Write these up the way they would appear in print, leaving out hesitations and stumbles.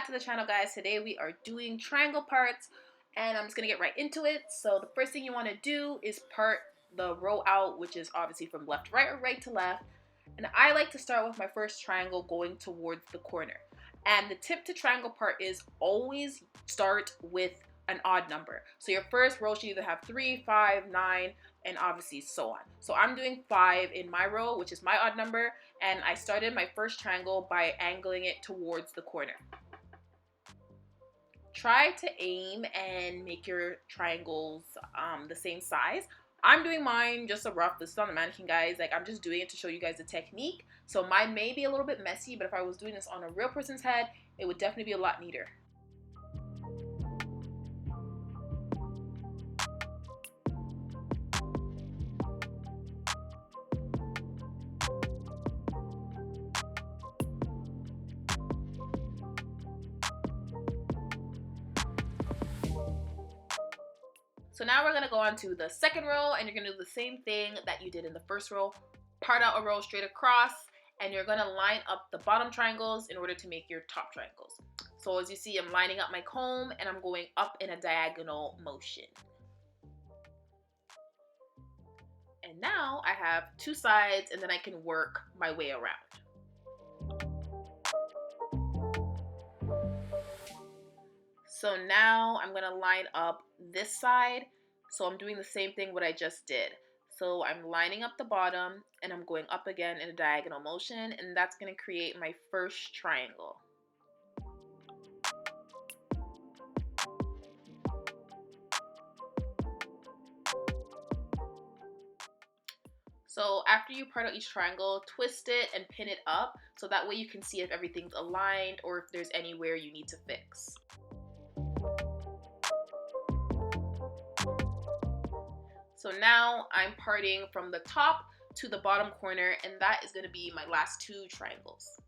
to the channel, guys. Today we are doing triangle parts and I'm just gonna get right into it. So the first thing you want to do is part the row out, which is obviously from left to right or right to left. And I like to start with my first triangle going towards the corner. And the tip to triangle part is always start with an odd number. So your first row should either have 3, 5, 9, and obviously so on. So I'm doing 5 in my row, which is my odd number, and I started my first triangle by angling it towards the corner. Try to aim and make your triangles the same size. I'm doing mine just a rough. This is on the mannequin, guys. Like, I'm just doing it to show you guys the technique. So mine may be a little bit messy, but if I was doing this on a real person's head, it would definitely be a lot neater. So now we're gonna go on to the second row, and you're gonna do the same thing that you did in the first row. Part out a row straight across, and you're gonna line up the bottom triangles in order to make your top triangles. So as you see, I'm lining up my comb and I'm going up in a diagonal motion. And now I have two sides, and then I can work my way around. So now I'm gonna line up this side. So I'm doing the same thing what I just did. So I'm lining up the bottom and I'm going up again in a diagonal motion, and that's gonna create my first triangle. So after you part out each triangle, twist it and pin it up so that way you can see if everything's aligned or if there's anywhere you need to fix. So now I'm parting from the top to the bottom corner, and that is going to be my last two triangles.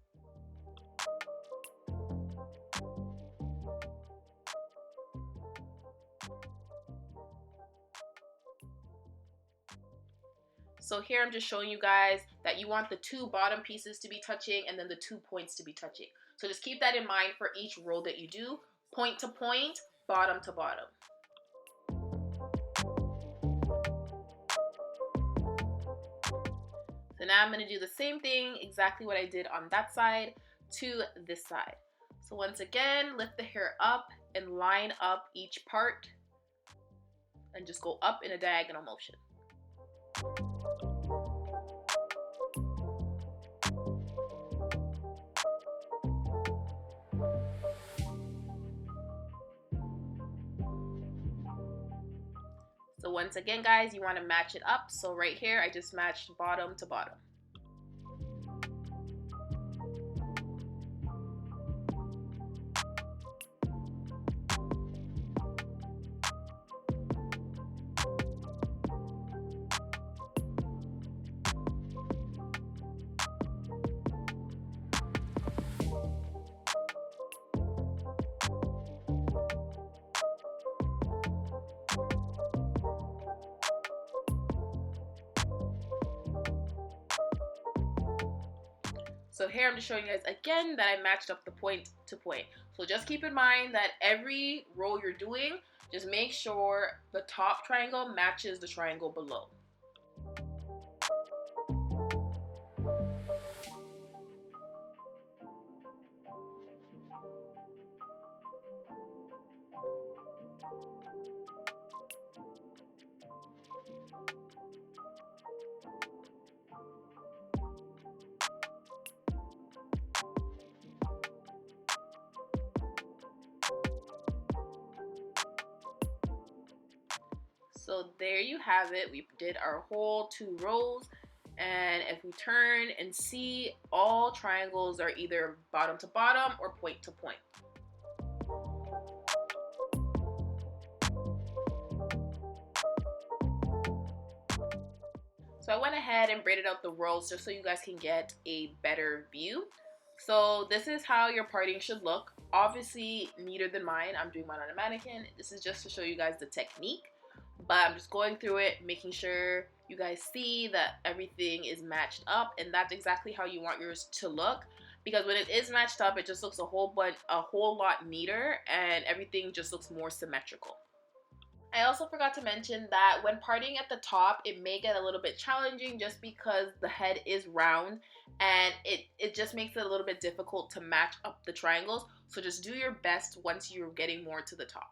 So here I'm just showing you guys that you want the two bottom pieces to be touching and then the 2 points to be touching. So just keep that in mind for each row that you do, point to point, bottom to bottom. So now I'm going to do the same thing, exactly what I did on that side to this side. So once again, lift the hair up and line up each part and just go up in a diagonal motion. So once again, guys, you want to match it up. So right here, I just matched bottom to bottom. So here I'm just showing you guys again that I matched up the point to point. So just keep in mind that every row you're doing, just make sure the top triangle matches the triangle below. So there you have it. We did our whole 2 rows. And if we turn and see, all triangles are either bottom to bottom or point to point. So I went ahead and braided out the rows just so you guys can get a better view. So this is how your parting should look. Obviously neater than mine. I'm doing mine on a mannequin. This is just to show you guys the technique. But I'm just going through it, making sure you guys see that everything is matched up, and that's exactly how you want yours to look. because when it is matched up, it just looks a whole lot neater, and everything just looks more symmetrical. I also forgot to mention that when parting at the top, it may get a little bit challenging just because the head is round, and it just makes it a little bit difficult to match up the triangles. So just do your best once you're getting more to the top.